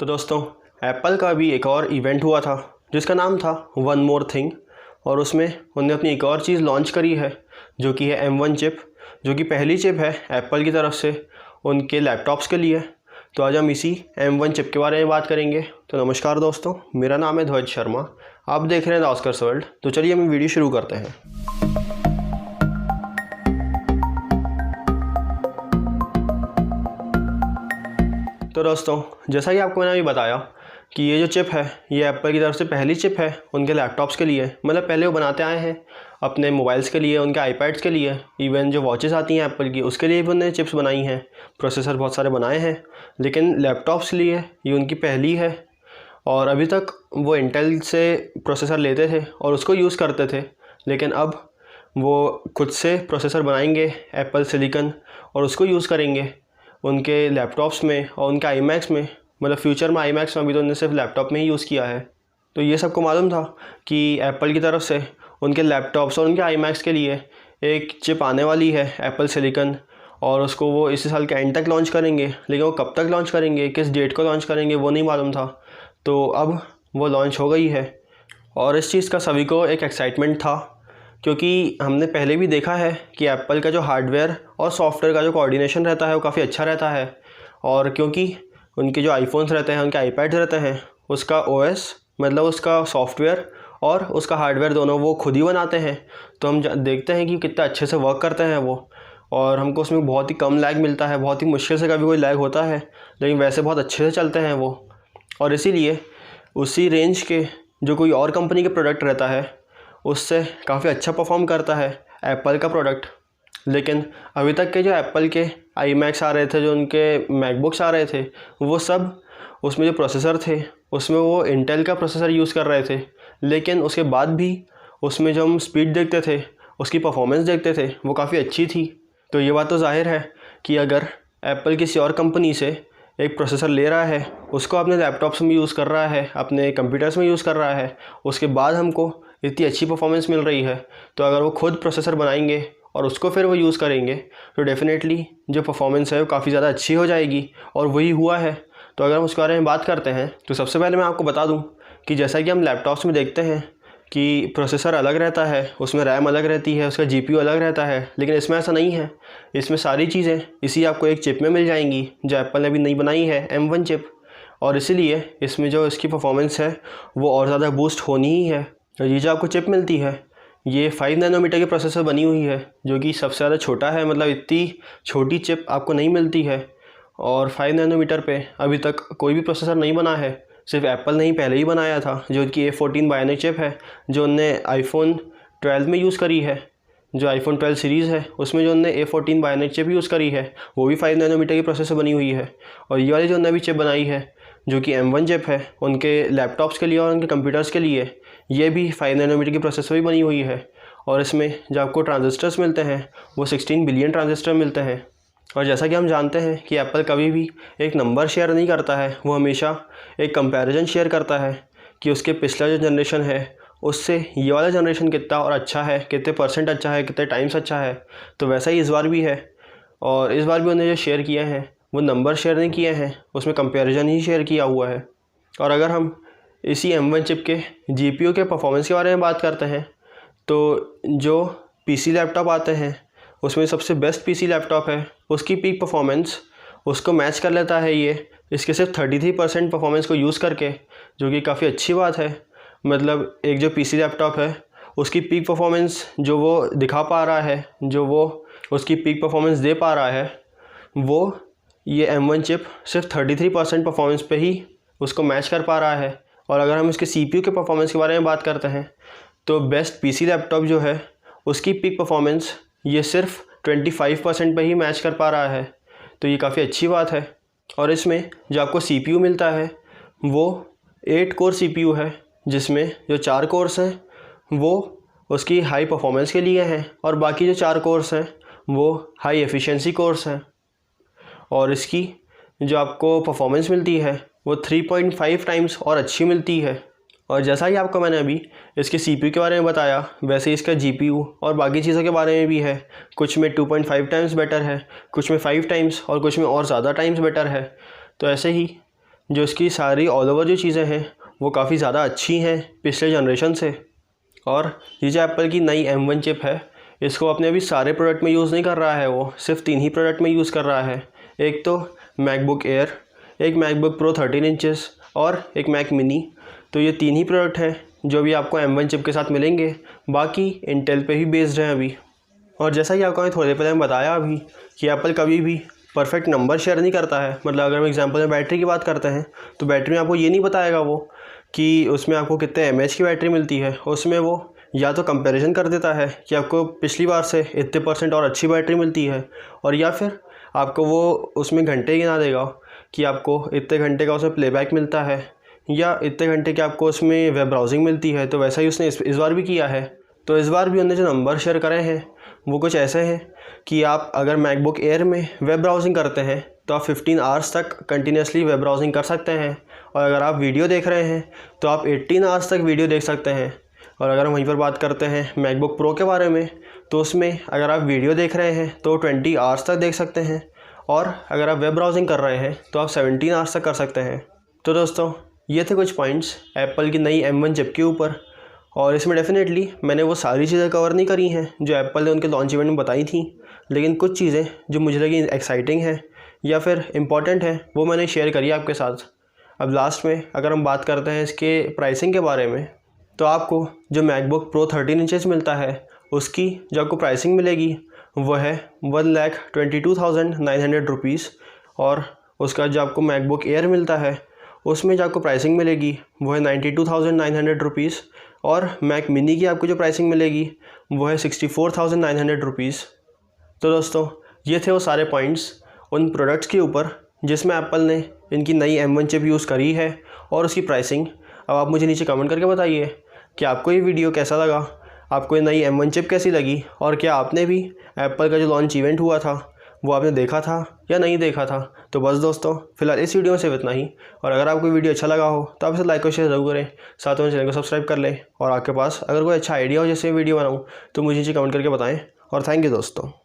तो दोस्तों, एप्पल का भी एक और इवेंट हुआ था जिसका नाम था वन मोर थिंग, और उसमें उन्होंने अपनी एक और चीज़ लॉन्च करी है जो कि है M1 चिप, जो कि पहली चिप है एप्पल की तरफ से उनके लैपटॉप्स के लिए। तो आज हम इसी M1 चिप के बारे में बात करेंगे। तो नमस्कार दोस्तों, मेरा नाम है ध्वज शर्मा, आप देख रहे हैं द ऑस्कर्स वर्ल्ड। तो चलिए हम वीडियो शुरू करते हैं। तो दोस्तों, जैसा कि आपको मैंने अभी बताया कि ये जो चिप है ये एप्पल की तरफ से पहली चिप है उनके लैपटॉप्स के लिए। मतलब पहले वो बनाते आए हैं अपने मोबाइल्स के लिए, उनके आईपैड्स के लिए, इवन जो वॉचेस आती हैं एप्पल की उसके लिए भी उन्होंने चिप्स बनाई हैं, प्रोसेसर बहुत सारे बनाए हैं, लेकिन लैपटॉप्स के लिए ये उनकी पहली है। और अभी तक वो इंटेल से प्रोसेसर लेते थे और उसको यूज़ करते थे, लेकिन अब वो खुद से प्रोसेसर बनाएंगे एप्पल सिलिकन और उसको यूज़ करेंगे उनके लैपटॉप्स में और उनके iMacs में। मतलब फ्यूचर में iMacs में, अभी तो उन्होंने सिर्फ लैपटॉप में ही यूज़ किया है। तो ये सबको मालूम था कि एप्पल की तरफ से उनके लैपटॉप्स और उनके iMacs के लिए एक चिप आने वाली है एप्पल सिलिकन, और उसको वो इसी साल के एंड तक लॉन्च करेंगे। लेकिन वो कब तक लॉन्च करेंगे, किस डेट को लॉन्च करेंगे, वो नहीं मालूम था। तो अब वो लॉन्च हो गई है और इस चीज़ का सभी को एक एक्साइटमेंट था, क्योंकि हमने पहले भी देखा है कि एप्पल का जो हार्डवेयर और सॉफ्टवेयर का जो कोऑर्डिनेशन रहता है वो काफ़ी अच्छा रहता है। और क्योंकि उनके जो आईफोन्स रहते हैं, उनके आईपैड्स रहते हैं, उसका OS मतलब उसका सॉफ्टवेयर और उसका हार्डवेयर दोनों वो खुद ही बनाते हैं। तो हम देखते हैं कि कितना अच्छे से वर्क करते हैं वो, और हमको उसमें बहुत ही कम लैग मिलता है। बहुत ही मुश्किल से कभी कोई लैग होता है, लेकिन वैसे बहुत अच्छे से चलते हैं वो। और इसीलिए उसी रेंज के जो कोई और कंपनी के प्रोडक्ट रहता है उससे काफ़ी अच्छा परफॉर्म करता है एप्पल का प्रोडक्ट। लेकिन अभी तक के जो एप्पल के iMacs आ रहे थे, जो उनके मैकबुक्स आ रहे थे, वो सब उसमें जो प्रोसेसर थे उसमें वो इंटेल का प्रोसेसर यूज़ कर रहे थे। लेकिन उसके बाद भी उसमें जो हम स्पीड देखते थे, उसकी परफॉर्मेंस देखते थे, वो काफ़ी अच्छी थी। तो ये बात तो जाहिर है कि अगर एप्पल किसी और कंपनी से एक प्रोसेसर ले रहा है, उसको अपने लैपटॉप्स में यूज़ कर रहा है, अपने कंप्यूटर्स में यूज़ कर रहा है, उसके बाद हमको इतनी अच्छी परफॉर्मेंस मिल रही है, तो अगर वो खुद प्रोसेसर बनाएंगे और उसको फिर वो यूज़ करेंगे तो डेफ़िनेटली जो परफॉर्मेंस है वो काफ़ी ज़्यादा अच्छी हो जाएगी, और वही हुआ है। तो अगर हम उसके बारे में बात करते हैं तो सबसे पहले मैं आपको बता दूं कि जैसा कि हम लैपटॉप्स में देखते हैं कि प्रोसेसर अलग रहता है, उसमें रैम अलग रहती है, उसका GPU अलग रहता है, लेकिन इसमें ऐसा नहीं है। इसमें सारी चीज़ें इसी आपको एक चिप में मिल जाएंगी जो एप्पल ने अभी नई बनाई है, M1 चिप। और इसीलिए इसमें जो इसकी परफॉर्मेंस है वो और ज़्यादा बूस्ट होनी ही है। तो ये जो आपको चिप मिलती है ये 5 नैनोमीटर के प्रोसेसर बनी हुई है, जो कि सबसे ज़्यादा छोटा है। मतलब इतनी छोटी चिप आपको नहीं मिलती है, और 5 नैनोमीटर पे अभी तक कोई भी प्रोसेसर नहीं बना है। सिर्फ एप्पल ने ही पहले ही बनाया था, जो कि A14 बायोनिक चिप है, जो उनने iPhone 12 में यूज़ करी है। जो iPhone 12 सीरीज़ है उसमें जो उनने A14 बायोनिक चिप यूज़ करी है वो भी 5 नैनोमीटर की प्रोसेसर बनी हुई है। और ये वाली जो उन्होंने अभी चिप बनाई है जो कि M1 चिप है उनके लैपटॉप्स के लिए और उनके कंप्यूटर्स के लिए, ये भी 5 नैनोमीटर की प्रोसेसर भी बनी हुई है। और इसमें जो आपको ट्रांजिस्टर्स मिलते हैं वो 16 बिलियन ट्रांजिस्टर मिलते हैं। और जैसा कि हम जानते हैं कि एप्पल कभी भी एक नंबर शेयर नहीं करता है, वो हमेशा एक कंपैरिजन शेयर करता है कि उसके पिछला जो जनरेशन है उससे ये वाला जनरेशन कितना और अच्छा है, कितने % अच्छा है, कितने टाइम्स अच्छा है। तो वैसा ही इस बार भी है, और इस बार भी उन्होंने जो शेयर किए हैं वो नंबर शेयर नहीं किए हैं, उसमें कंपैरिजन ही शेयर किया हुआ है। और अगर हम इसी M1 चिप के GPU के परफॉर्मेंस के बारे में बात करते हैं तो जो PC लैपटॉप आते हैं उसमें सबसे बेस्ट PC लैपटॉप है, उसकी पीक परफॉर्मेंस उसको मैच कर लेता है ये इसके सिर्फ 33% परफॉर्मेंस को यूज़ करके, जो कि काफ़ी अच्छी बात है। मतलब एक जो PC लैपटॉप है उसकी पीक परफॉर्मेंस जो वो दिखा पा रहा है, जो वो उसकी पीक परफॉर्मेंस दे पा रहा है, वो ये M1 चिप सिर्फ 33% परफॉर्मेंस पे ही उसको मैच कर पा रहा है। और अगर हम इसके CPU के परफॉर्मेंस के बारे में बात करते हैं तो बेस्ट PC लैपटॉप जो है उसकी पीक परफॉर्मेंस ये सिर्फ 25% पे ही मैच कर पा रहा है। तो ये काफ़ी अच्छी बात है। और इसमें जो आपको CPU मिलता है वो 8 कोर CPU है, जिसमें जो 4 कोर्स हैं वो उसकी हाई परफॉर्मेंस के लिए हैं, और बाकी जो 4 कोर्स हैं वो हाई एफिशिएंसी कोर्स हैं। और इसकी जो आपको परफॉर्मेंस मिलती है वो 3.5 टाइम्स और अच्छी मिलती है। और जैसा ही आपको मैंने अभी इसके CPU के बारे में बताया, वैसे ही इसका GPU और बाकी चीज़ों के बारे में भी है। कुछ में 2.5 टाइम्स बेटर है, कुछ में 5 टाइम्स, और कुछ में और ज़्यादा टाइम्स बेटर है। तो ऐसे ही जो इसकी सारी ऑल ओवर जो चीज़ें हैं वो काफ़ी ज़्यादा अच्छी हैं पिछले जनरेशन से। और ये जो एप्पल की नई M1 चिप है, इसको अपने अभी सारे प्रोडक्ट में यूज़ नहीं कर रहा है, वो सिर्फ 3 ही प्रोडक्ट में यूज़ कर रहा है। एक तो मैकबुक एयर, एक मैकबुक प्रो 13 इंचेस और एक मैक मिनी। तो ये 3 ही प्रोडक्ट हैं जो भी आपको M1 चिप के साथ मिलेंगे, बाकी इंटेल पे ही बेस्ड हैं अभी। और जैसा कि आपको थोड़ी देर पहले बताया अभी कि एप्पल कभी भी परफेक्ट नंबर शेयर नहीं करता है। मतलब अगर हम एग्जांपल में बैटरी की बात करते हैं तो बैटरी में आपको ये नहीं बताएगा वो कि उसमें आपको कितने mAh की बैटरी मिलती है। उसमें वो या तो कंपैरिजन कर देता है कि आपको पिछली बार से इतने % और अच्छी बैटरी मिलती है, और या फिर आपको वो उसमें घंटे गिना देगा कि आपको इतने घंटे का उसमें प्लेबैक मिलता है या इतने घंटे की आपको उसमें वेब ब्राउजिंग मिलती है। तो वैसा ही उसने इस बार भी किया है। तो इस बार भी उन्होंने जो नंबर शेयर करे हैं वो कुछ ऐसे हैं कि आप अगर मैकबुक एयर में वेब ब्राउजिंग करते हैं तो आप 15 आवर्स तक कंटिन्यूसली वेब ब्राउजिंग कर सकते हैं, और अगर आप वीडियो देख रहे हैं तो आप 18 आवर्स तक वीडियो देख सकते हैं। और अगर हम वहीं पर बात करते हैं मैकबुक प्रो के बारे में, तो उसमें अगर आप वीडियो देख रहे हैं तो 20 आवर्स तक देख सकते हैं, और अगर आप वेब ब्राउजिंग कर रहे हैं तो आप 17 आवर्स तक कर सकते हैं। तो दोस्तों, ये थे कुछ पॉइंट्स एप्पल की नई M1 चिप के ऊपर। और इसमें डेफिनेटली मैंने वो सारी चीज़ें कवर नहीं करी हैं जो एप्पल ने उनके लॉन्च इवेंट में बताई थी, लेकिन कुछ चीज़ें जो मुझे लगी एक्साइटिंग है या फिर इम्पॉर्टेंट है वो मैंने शेयर करी आपके साथ। अब लास्ट में अगर हम बात करते हैं इसके प्राइसिंग के बारे में, तो आपको जो मैकबुक प्रो 13 इंचेस मिलता है उसकी जो आपको प्राइसिंग मिलेगी वो है 1,22,900 रुपीज़। और उसका जो आपको मैकबुक एयर मिलता है उसमें जो आपको प्राइसिंग मिलेगी वो है 92,900 रुपीज़। और मैक मिनी की आपको जो प्राइसिंग मिलेगी वो है 64,900 रुपीज़। तो दोस्तों, ये थे वो सारे पॉइंट्स उन प्रोडक्ट्स के ऊपर जिसमें एप्पल ने इनकी नई M1 चिप यूज़ करी है और उसकी प्राइसिंग। अब आप मुझे नीचे कमेंट करके बताइए कि आपको ये वीडियो कैसा लगा, आपको ये नई M1 चिप कैसी लगी, और क्या आपने भी एप्पल का जो लॉन्च इवेंट हुआ था वो आपने देखा था या नहीं देखा था। तो बस दोस्तों, फिलहाल इस वीडियो में सिर्फ इतना ही। और अगर आपको वीडियो अच्छा लगा हो तो आप इसे लाइक और शेयर ज़रूर करें, साथ में चैनल को सब्सक्राइब कर लें। और आपके पास अगर कोई अच्छा आइडिया हो जैसे वीडियो बनाऊँ तो मुझे नीचे कमेंट करके बताएं। और थैंक यू दोस्तों।